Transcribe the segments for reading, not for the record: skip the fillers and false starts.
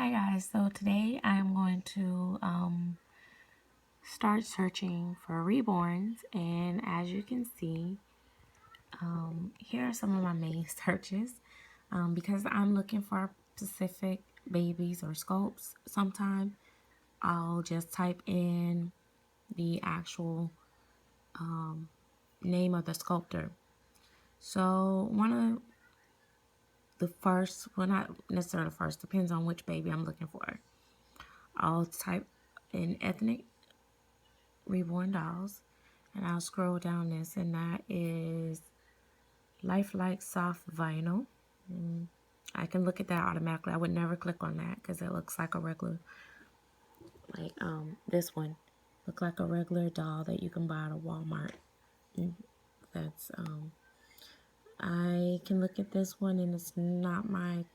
Hi guys, so today I'm going to start searching for reborns, and as you can see, here are some of my main searches because I'm looking for specific babies or sculpts. Sometimes I'll just type in the actual name of the sculptor. So one of the first, well, not necessarily the first, depends on which baby I'm looking for. I'll type in ethnic reborn dolls, and I'll scroll down this, and that is lifelike soft vinyl. I can look at that automatically. I would never click on that because it looks like a regular, like this one look like a regular doll that you can buy at a Walmart. That's I can look at this one, and it's not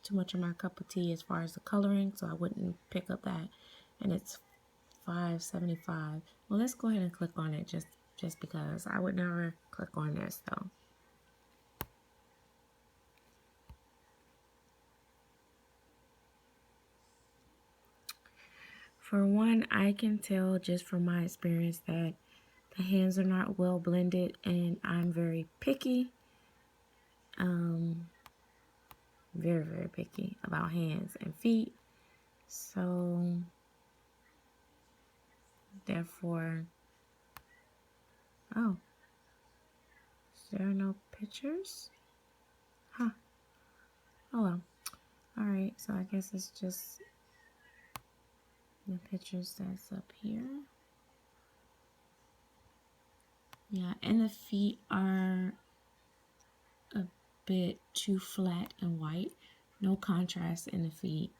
too much of my cup of tea as far as the coloring, so I wouldn't pick up that. And it's $5.75. Well, let's go ahead and click on it just because. I would never click on this though. For one, I can tell just from my experience that the hands are not well blended, and I'm very picky. Very, very picky about hands and feet. So, therefore, oh, is there no pictures? Huh. Oh well. Alright, so I guess it's just the pictures that's up here. Yeah, and the feet are a bit too flat and white. No contrast in the feet.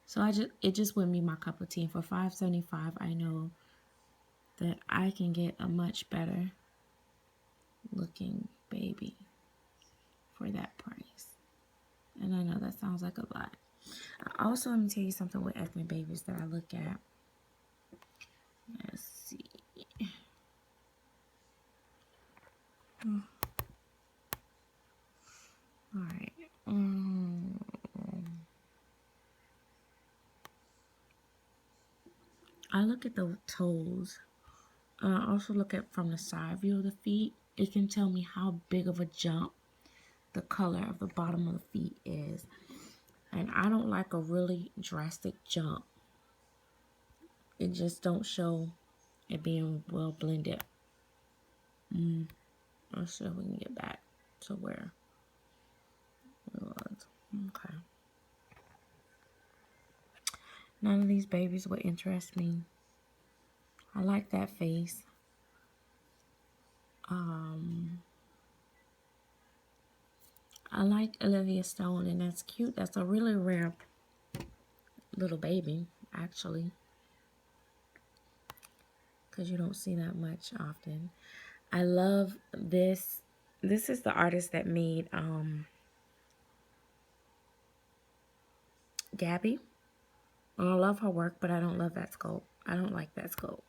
So it just wouldn't be my cup of tea. And for $5.75, I know that I can get a much better looking baby for that price. And I know that sounds like a lot. Also, let me tell you something with ethnic babies that I look at. Let's see. All right. I look at the toes. I also look at from the side view of the feet. It can tell me how big of a jump the color of the bottom of the feet is. And I don't like a really drastic jump. It just don't show it being well blended. Let's see if we can get back to where it was. Okay. None of these babies would interest me. I like that face. I like Olivia Stone, and that's cute. That's a really rare little baby, actually, because you don't see that much often. I love this. This is the artist that made Gabby. I love her work, but I don't love that sculpt. I don't like that sculpt.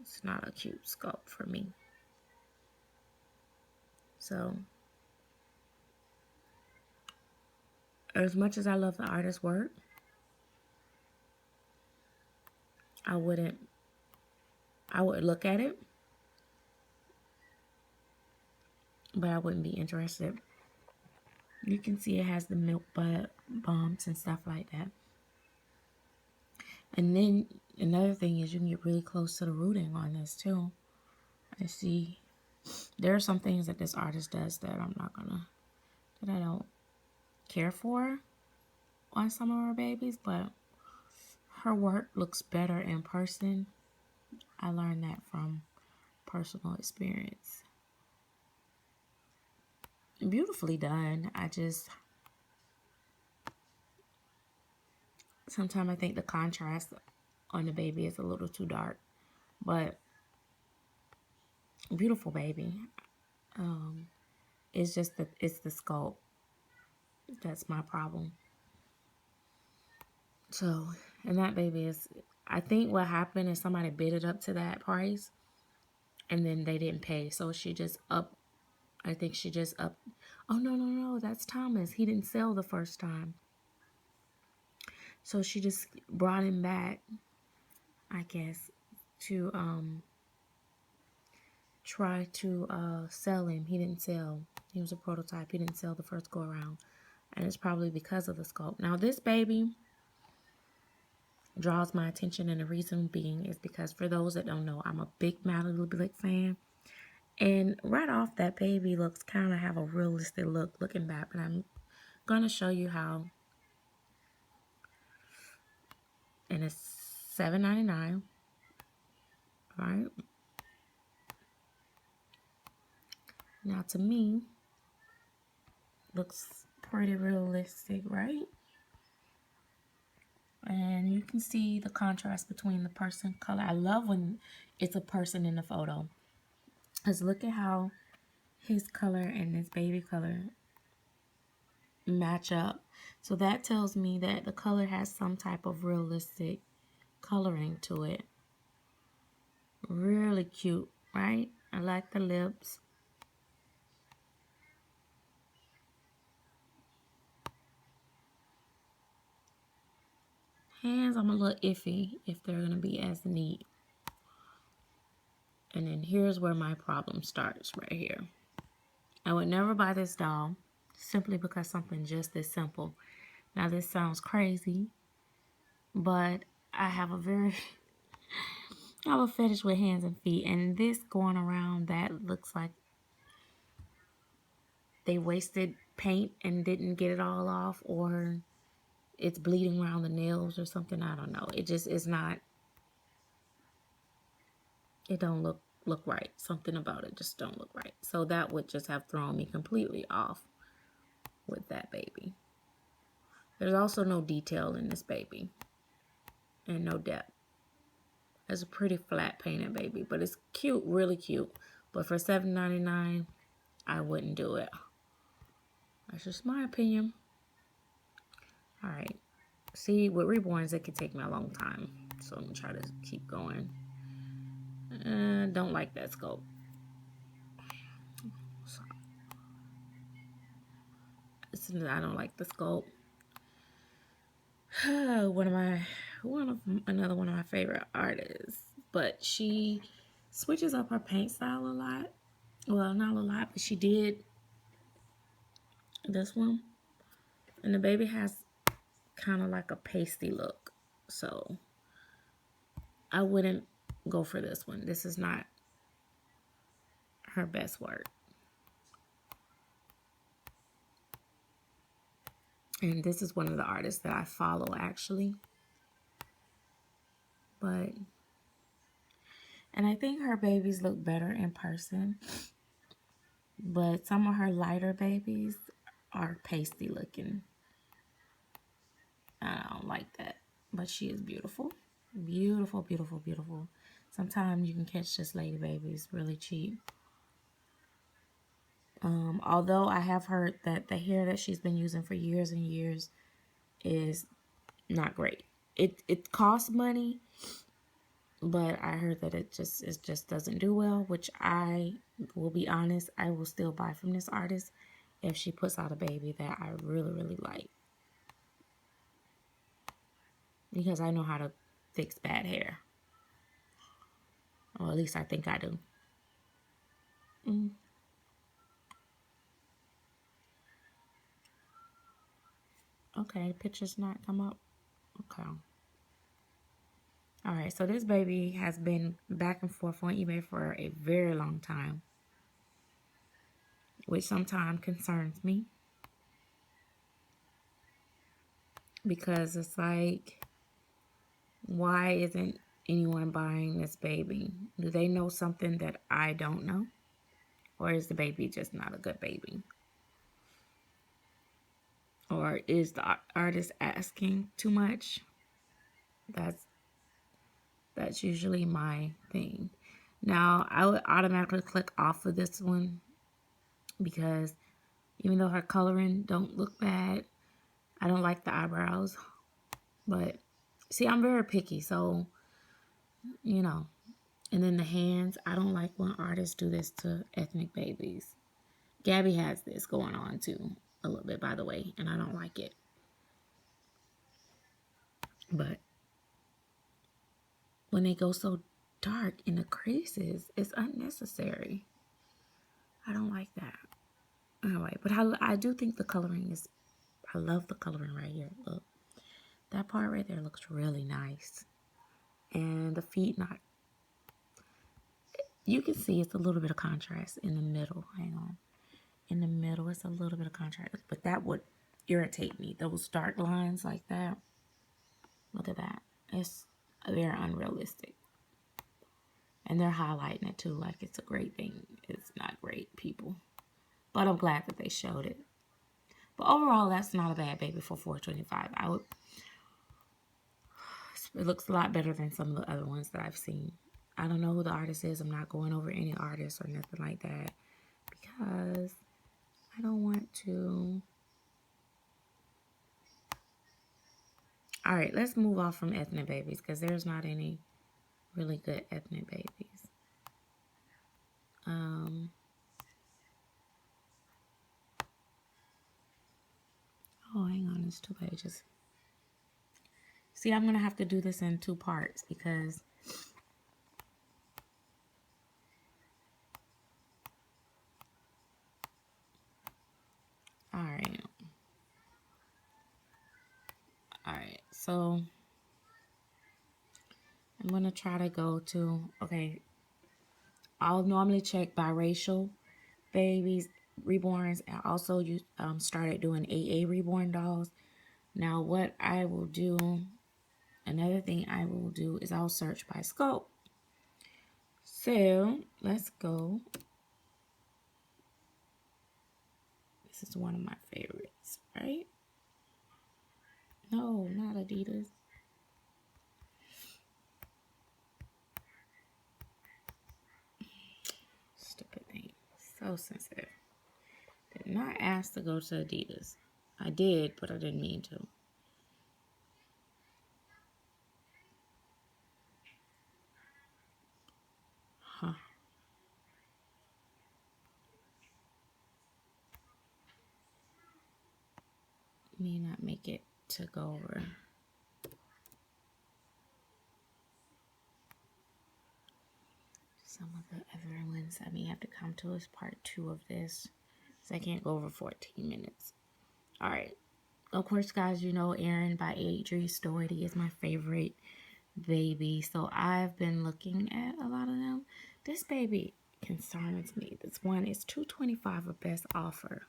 It's not a cute sculpt for me. So, as much as I love the artist's work, I would look at it, but I wouldn't be interested. You can see it has the milk butt bumps and stuff like that. And then another thing is you can get really close to the rooting on this too. I see there are some things that this artist does that I don't care for on some of her babies, but her work looks better in person. I learned that from personal experience. Beautifully done. Sometimes I think the contrast on the baby is a little too dark, but beautiful baby. It's just it's the sculpt that's my problem. So, and that baby is, I think what happened is somebody bid it up to that price, and then they didn't pay, so she just up. I think she just up. Oh no, that's Thomas. He didn't sell the first time. So she just brought him back, I guess, to try to sell him. He didn't sell. He was a prototype. He didn't sell the first go around. And it's probably because of the sculpt. Now this baby draws my attention, and the reason being is because, for those that don't know, I'm a big Mally Blick fan. And right off, that baby looks kind of have a realistic look looking back. But I'm going to show you how. And it's $7.99. Right? Now to me, looks pretty realistic, right? And you can see the contrast between the person color. I love when it's a person in the photo. Because look at how his color and this baby color match up. So that tells me that the color has some type of realistic coloring to it. Really cute, right? I like the lips. Hands, I'm a little iffy if they're going to be as neat. And then here's where my problem starts right here. I would never buy this doll simply because something just this simple. Now this sounds crazy, but I have a fetish with hands and feet, and this going around, that looks like they wasted paint and didn't get it all off, or it's bleeding around the nails or something. I don't know. It just is not, it don't look right. Something about it just don't look right. So that would just have thrown me completely off with that baby. There's also no detail in this baby and no depth. It's a pretty flat painted baby, but it's cute, really cute. But for $7.99, I wouldn't do it. That's just my opinion. All right. See, with Reborns, it can take me a long time. So I'm going to try to keep going. Don't like that sculpt. I don't like the sculpt. Another one of my favorite artists. But she switches up her paint style a lot. Well, not a lot, but she did this one. And the baby has kind of like a pasty look. So I wouldn't go for this one. This is not her best work. And this is one of the artists that I follow, actually. And I think her babies look better in person. But some of her lighter babies are pasty looking. I don't like that. But she is beautiful. Beautiful, beautiful, beautiful. Sometimes you can catch this lady babies really cheap. Although I have heard that the hair that she's been using for years and years is not great. It costs money, but I heard that it just doesn't do well, which I will be honest, I will still buy from this artist if she puts out a baby that I really, really like. Because I know how to fix bad hair. Or at least I think I do. Okay, picture's not come up. Okay. All right, so this baby has been back and forth on eBay for a very long time, which sometimes concerns me. Because it's like, why isn't anyone buying this baby? Do they know something that I don't know? Or is the baby just not a good baby? Or is the artist asking too much? That's usually my thing. Now, I would automatically click off of this one because even though her coloring don't look bad, I don't like the eyebrows. But see, I'm very picky, so you know. And then the hands, I don't like when artists do this to ethnic babies. Gabby has this going on too, a little bit, by the way, and I don't like it. But when they go so dark in the creases, it's unnecessary. I don't like that. Anyway, but I do think the coloring is, I love the coloring right here. Look, that part right there looks really nice. And the feet, not, you can see it's a little bit of contrast in the middle. Hang on. In the middle, it's a little bit of contrast. But that would irritate me. Those dark lines like that. Look at that. They're unrealistic. And they're highlighting it too like it's a great thing. It's not great, people. But I'm glad that they showed it. But overall, that's not a bad baby for $4.25. It looks a lot better than some of the other ones that I've seen. I don't know who the artist is. I'm not going over any artists or nothing like that because I don't want to. All right, let's move off from ethnic babies because there's not any really good ethnic babies. Oh, hang on, it's 2 pages. See, I'm going to have to do this in 2 parts because all right, so I'm going to try to go to, okay, I'll normally check biracial babies, reborns, and also you started doing AA reborn dolls. Now what I will do, another thing I will do is I'll search by scope. So let's go. This is one of my favorites, right? No, not Adidas. Stupid thing. So sensitive. Did not ask to go to Adidas. I did, but I didn't mean to. Huh. May not make it to go over. Some of the other ones I may have to come to is part 2 of this. So I can't go over 14 minutes. All right. Of course, guys, you know Erin by Adrienne Doherty is my favorite baby. So I've been looking at a lot of them. This baby concerns me. This one is $2.25 a best offer.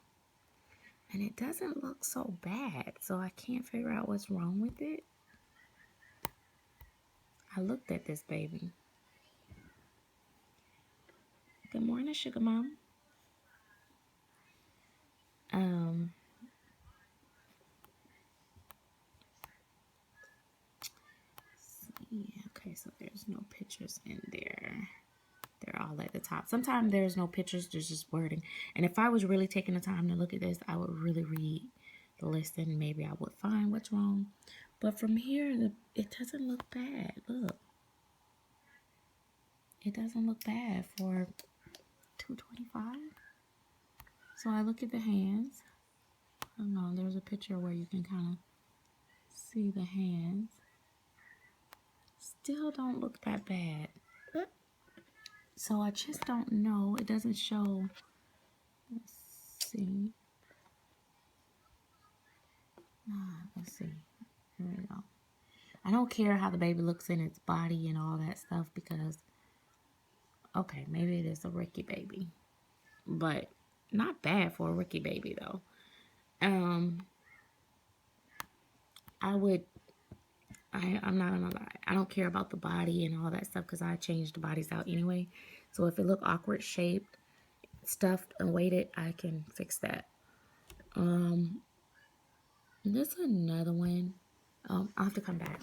And it doesn't look so bad. So I can't figure out what's wrong with it. I looked at this baby. Good morning, Sugar Mom. Okay, so there's no pictures in there. They're all at the top. Sometimes there's no pictures, there's just wording. And if I was really taking the time to look at this, I would really read the list and maybe I would find what's wrong. But from here, it doesn't look bad. Look. It doesn't look bad for $2.25. So I look at the hands. I don't know, there's a picture where you can kind of see the hands. Still don't look that bad. So I just don't know. It doesn't show. Let's see. Let's see. Here we go. I don't care how the baby looks in its body and all that stuff because, okay, maybe it is a Ricky baby. But not bad for a Ricky baby, though. I'm not gonna lie. I don't care about the body and all that stuff because I changed the bodies out anyway. So if it look awkward shaped, stuffed and weighted, I can fix that. This is another one. I'll have to come back.